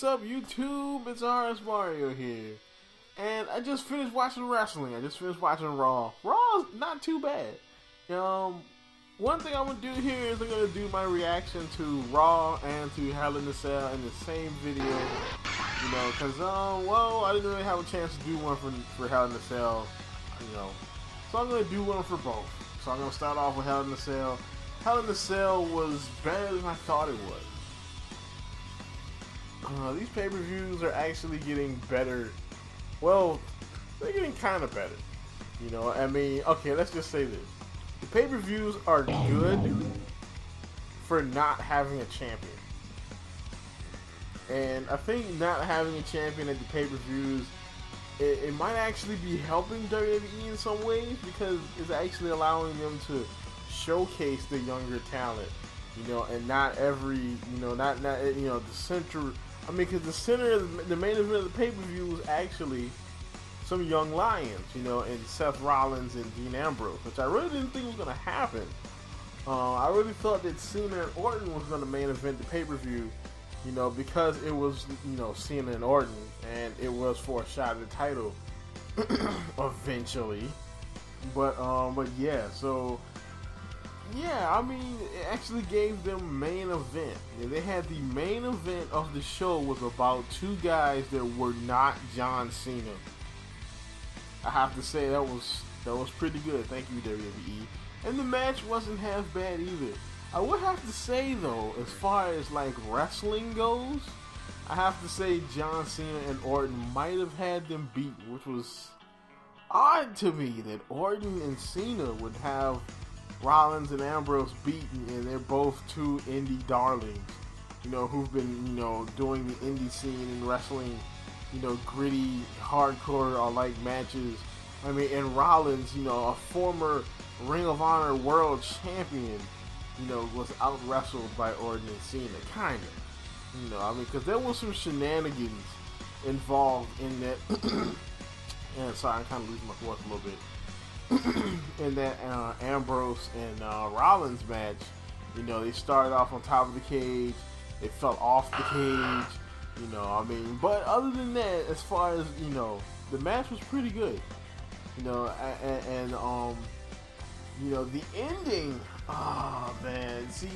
up YouTube? It's RS Mario here. And I just finished watching wrestling. I just finished watching Raw. Raw is not too bad. One thing I'm going to do here is I'm going to do my reaction to Raw and to Hell in a Cell in the same video. You know, because, I didn't really have a chance to do one for Hell in a Cell. So I'm going to do one for both. So I'm going to start off with Hell in a Cell. Hell in a Cell was better than I thought it was. These pay-per-views are actually getting better. Well, they're getting kind of better. You know, I mean, okay, let's just say this. The pay-per-views are good for not having a champion. And I think not having a champion at the pay-per-views, it might actually be helping WWE in some ways, because it's actually allowing them to showcase the younger talent. You know, and not every, the center. I mean, because the center, the main event of the pay-per-view was actually some young lions, and Seth Rollins and Dean Ambrose, which I really didn't think was going to happen. I really thought that Cena and Orton was going to main event the pay-per-view, because it was, Cena and Orton, and it was for a shot at the title, eventually. But yeah, so... yeah, I mean, it actually gave them main event. And they had the main event of the show was about two guys that were not John Cena. I have to say that was pretty good. Thank you, WWE. And the match wasn't half bad either. I would have to say though, as far as like wrestling goes, I have to say John Cena and Orton might have had them beat, which was odd to me that Orton and Cena would have Rollins and Ambrose beaten, and they're both two indie darlings, who've been, doing the indie scene in wrestling, gritty, hardcore or like matches. I mean, and Rollins, a former Ring of Honor world champion, was out wrestled by Orton and Cena, kind of, because there was some shenanigans involved in that. And sorry, I'm kind of losing my voice a little bit. In that Ambrose and Rollins match, they started off on top of the cage, they fell off the cage, but other than that, as far as, the match was pretty good, and the ending, oh man, see,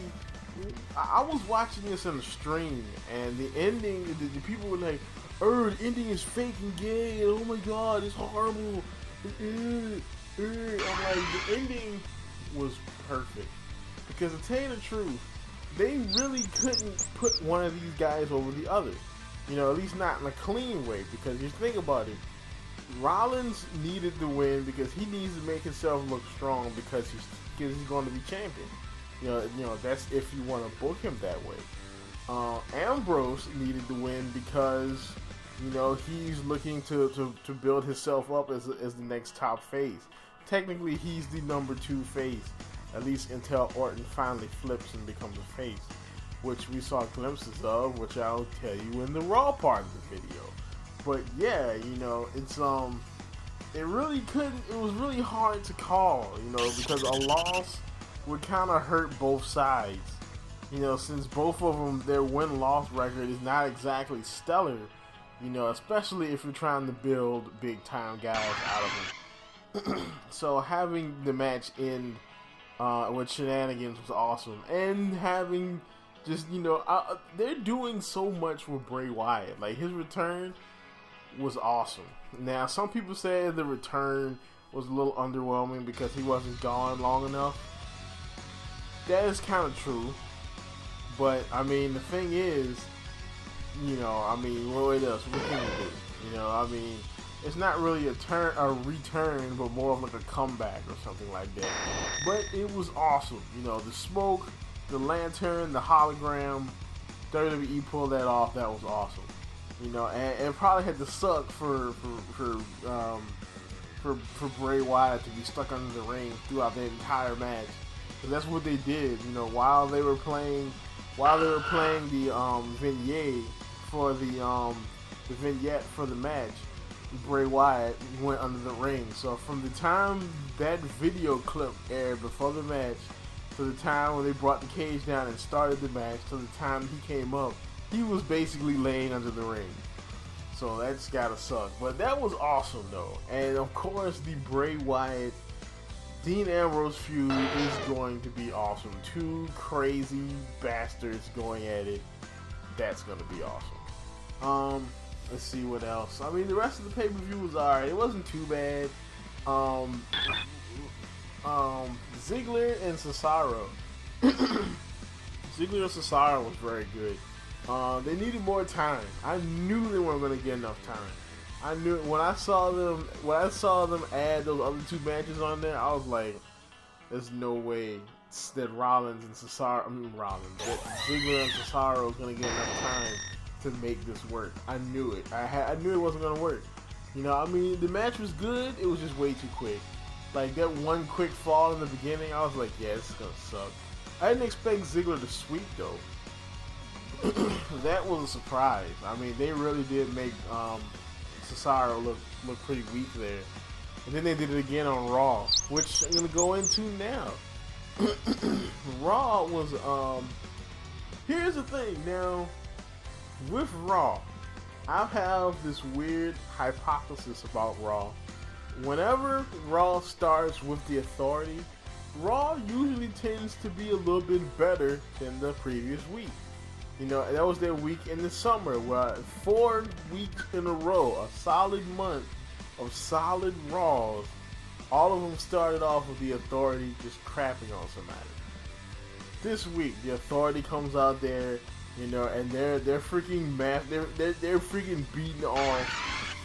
I was watching this on the stream, and the ending, the people were like, the ending is fake and gay, and oh my god, it's horrible. I'm like, the ending was perfect. Because to tell you the truth, they really couldn't put one of these guys over the other. At least not in a clean way. Because you think about it, Rollins needed to win because he needs to make himself look strong because he's going to be champion. That's if you want to book him that way. Ambrose needed to win because he's looking to build himself up as the next top face. Technically, he's the number 2 face, at least until Orton finally flips and becomes a face, which we saw glimpses of, which I'll tell you in the Raw part of the video. But yeah, it's it was really hard to call, because a loss would kind of hurt both sides, since both of them, their win-loss record is not exactly stellar. Especially if you're trying to build big-time guys out of them. So having the match end with shenanigans was awesome. And having just, they're doing so much with Bray Wyatt. Like, his return was awesome. Now, some people say the return was a little underwhelming because he wasn't gone long enough. That is kind of true. But, I mean, the thing is, what else? What can you do? It's not really a return, but more of like a comeback or something like that. But it was awesome. The smoke, the lantern, the hologram, WWE pulled that off. That was awesome. And it probably had to suck for Bray Wyatt to be stuck under the ring throughout the entire match. Because that's what they did. While they were playing the vignette for the match, Bray Wyatt went under the ring. So from the time that video clip aired before the match to the time when they brought the cage down and started the match to the time he came up, he was basically laying under the ring. So that's gotta suck. But that was awesome though. And of course the Bray Wyatt Dean Ambrose feud is going to be awesome. Two crazy bastards going at it. That's gonna be awesome. Let's see what else. I mean, the rest of the pay-per-view was alright. It wasn't too bad. Ziggler and Cesaro. Ziggler and Cesaro was very good. They needed more time. I knew they weren't going to get enough time. I knew when I saw them add those other two matches on there. I was like, "There's no way that Ziggler and Cesaro is going to get enough time to make this work." I knew it. I knew it wasn't going to work. You know, I mean, the match was good. It was just way too quick. Like that one quick fall in the beginning, I was like, "Yeah, it's gonna suck." I didn't expect Ziggler to sweep though. That was a surprise. I mean, they really did make Cesaro look pretty weak there. And then they did it again on Raw, which I'm gonna go into now. Raw was here's the thing now with Raw. I have this weird hypothesis about Raw. Whenever Raw starts with the Authority, Raw usually tends to be a little bit better than the previous week. You know, that was their week in the summer, where 4 weeks in a row, a solid month of solid Raws, all of them started off with the Authority just crapping on somebody. This week, the Authority comes out there, you know, and they're freaking they're freaking beating on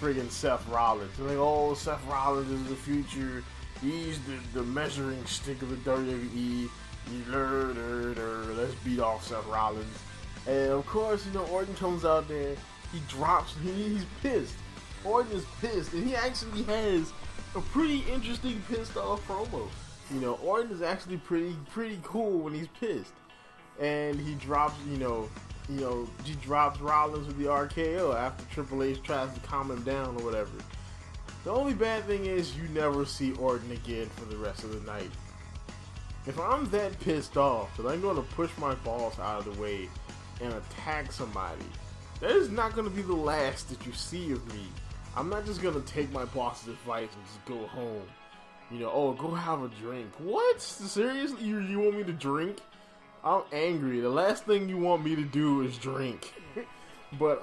friggin' Seth Rollins. They're like, "Oh, Seth Rollins is the future. He's the measuring stick of the WWE. Let's beat off Seth Rollins." And of course, you know, Orton comes out there. He drops. He's pissed. Orton is pissed, and he actually has a pretty interesting pissed off promo. You know, Orton is actually pretty cool when he's pissed, and he drops. He drops Rollins with the RKO after Triple H tries to calm him down or whatever. The only bad thing is you never see Orton again for the rest of the night. If I'm that pissed off that I'm going to push my balls out of the way and attack somebody, that is not going to be the last that you see of me. I'm not just going to take my boss's advice and just go home. You know, "Oh, go have a drink." What? Seriously? You want me to drink? I'm angry. The last thing you want me to do is drink. But,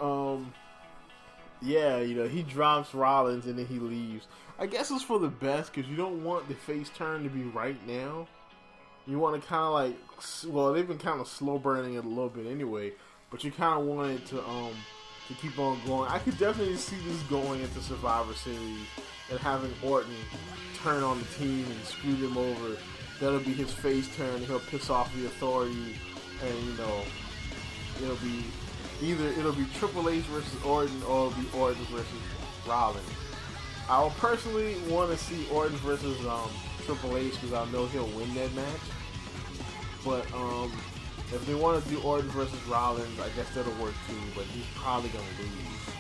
yeah, you know, he drops Rollins and then he leaves. I guess it's for the best because you don't want the face turn to be right now. You want to kind of like, well, they've been kind of slow burning it a little bit anyway, but you kind of want it to keep on going. I could definitely see this going into Survivor Series and having Orton turn on the team and screw them over. That'll be his face turn. He'll piss off the Authority, and you know, it'll be Triple H versus Orton, or it'll be Orton versus Rollins. I will personally want to see Orton versus Triple H because I know he'll win that match. But if they want to do Orton versus Rollins, I guess that'll work too. But he's probably gonna lose,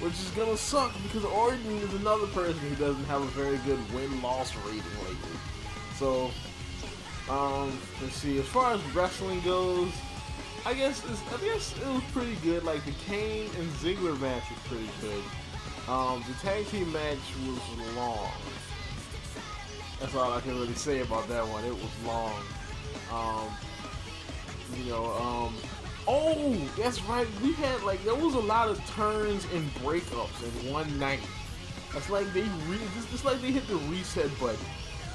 which is gonna suck because Orton is another person who doesn't have a very good win-loss rating lately. So, let's see. As far as wrestling goes, I guess it was pretty good. Like the Kane and Ziggler match was pretty good. The tag team match was long. That's all I can really say about that one. It was long. Oh, that's right. We had there was a lot of turns and breakups in one night. It's like it's like they hit the reset button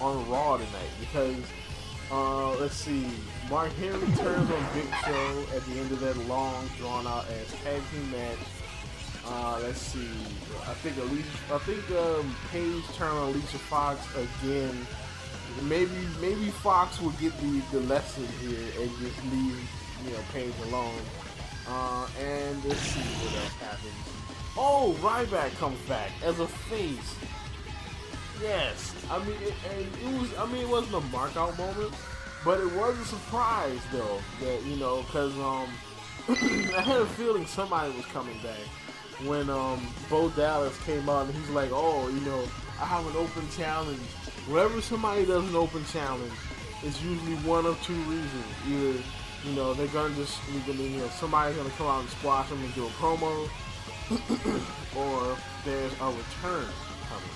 on Raw tonight because let's see, Mark Henry turns on Big Show at the end of that long drawn out ass tag team match. Let's see, I think Paige turned on Alicia Fox again. Maybe Fox will get the lesson here and just leave Paige alone. And let's see what else happens. Oh, Ryback comes back as a face. Yes, it wasn't a mark out moment, but it was a surprise though that because I had a feeling somebody was coming back when Bo Dallas came out and he's like, "Oh, I have an open challenge." Whenever somebody does an open challenge, it's usually one of two reasons: either You know, they're gonna just, somebody's gonna come out and squash them and do a promo, or there's a return coming.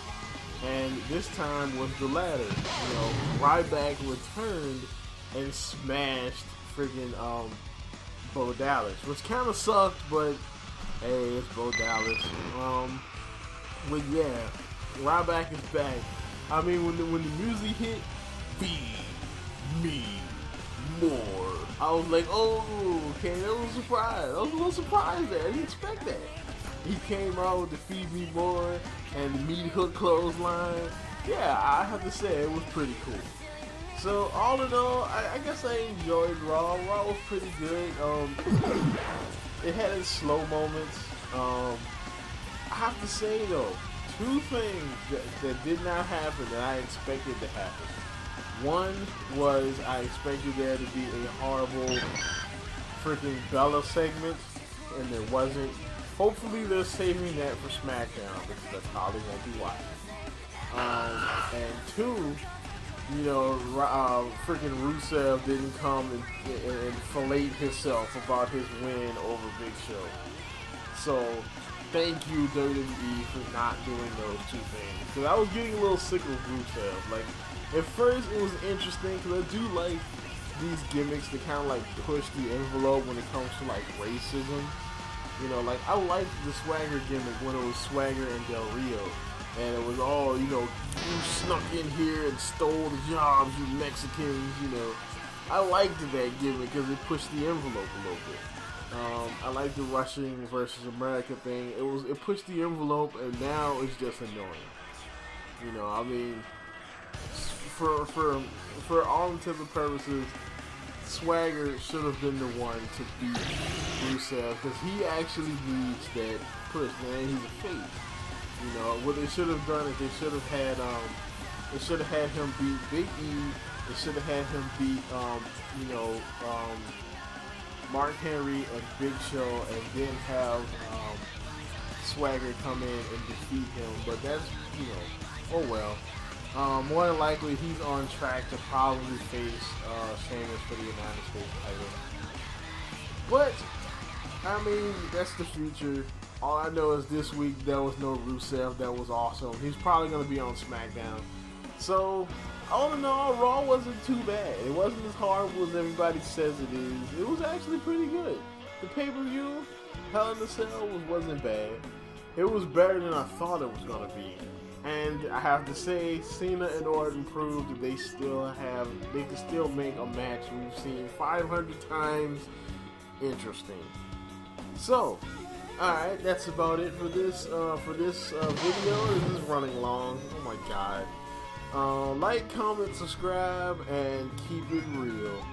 And this time was the latter. You know, Ryback returned and smashed freaking Bo Dallas, which kind of sucked, but hey, it's Bo Dallas. But yeah, Ryback is back. I mean, when the music hit, feed me more. I was like, oh, okay, that was a surprise. I was a little surprised there. I didn't expect that. He came out with the feed me more and the meat hook clothesline. Yeah, I have to say, it was pretty cool. So, all in all, I guess I enjoyed Raw. Raw was pretty good. It had its slow moments. I have to say, though, two things that did not happen that I expected to happen. One was I expected there to be a horrible freaking Bella segment, and there wasn't. Hopefully they're saving that for SmackDown, because that's probably won't be watching. And two, freaking Rusev didn't come and fillet himself about his win over Big Show. So, thank you WWE for not doing those two things. Because I was getting a little sick of Rusev. Like, at first it was interesting, because I do like these gimmicks that kind of like push the envelope when it comes to like racism. You know, like, I liked the Swagger gimmick when it was Swagger and Del Rio. And it was all, you snuck in here and stole the jobs, you Mexicans, I liked that gimmick because it pushed the envelope a little bit. I liked the Russian versus America thing. It pushed the envelope, and now it's just annoying. I mean, for all intents and purposes, Swagger should have been the one to beat Rusev, because he actually needs that push, man. He's a face. What they should have done is they should have had him beat Big E. They should have had him beat, Mark Henry and Big Show, and then have Swagger come in and defeat him. But that's, oh well. More than likely, he's on track to probably face Sheamus for the United States title. But, I mean, that's the future. All I know is this week there was no Rusev. That was awesome. He's probably going to be on SmackDown. So, all in all, Raw wasn't too bad. It wasn't as horrible as everybody says it is. It was actually pretty good. The pay-per-view, Hell in a Cell, wasn't bad. It was better than I thought it was going to be. And I have to say, Cena and Orton proved that they can still make a match we've seen 500 times interesting. So, alright, that's about it for this video. This is running long. Oh my god. Like, comment, subscribe, and keep it real.